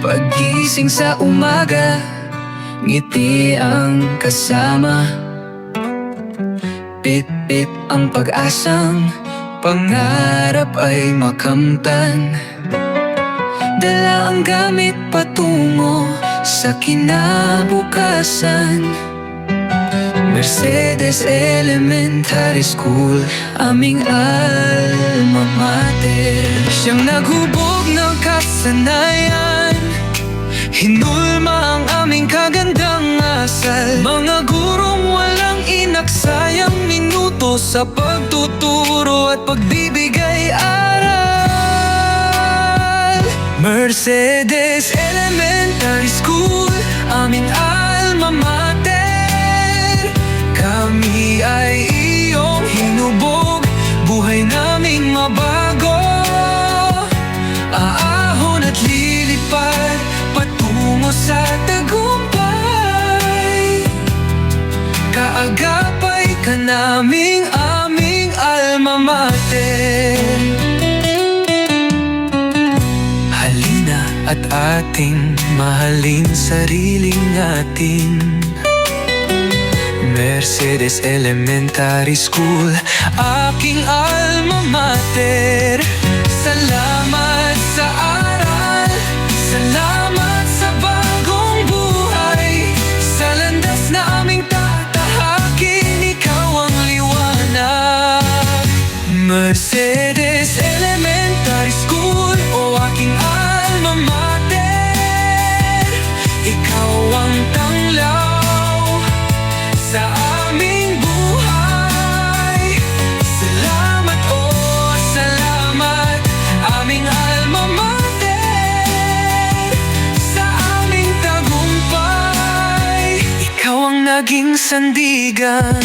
Paggising sa umaga, ngiti ang kasama. Pip-pip ang pag-asang pangarap ay makamtan. Dala ang gamit patungo sa kinabukasan. Mercedes Elementary School, aming alma mater. Siyang naghubog ng kasanayan, hinulma ang aming kagandang asal. Mga gurong walang inaksayang minuto sa pagtuturo at pagbibigay aral. Mercedes Elementary School, aming alma mater. Kami ay iyong hinubog, buhay naming mabago. Aahon at lilipad patungo sa tagumpay. Kaagapay ka naming aming alma mater. Halina at ating mahalin sariling atin. Mercedes Elementary School, aking alma mater. Salamat sa aral, salamat sa bagong buhay. Sa landas na aming tatahakin, ikaw ang liwanag. Mercedes Elementary School, o aking alma mater. Ikaw ang tanglaw sa aming buhay. Salamat, oh salamat, aming alma mater. Sa aming tagumpay, ikaw ang naging sandigan.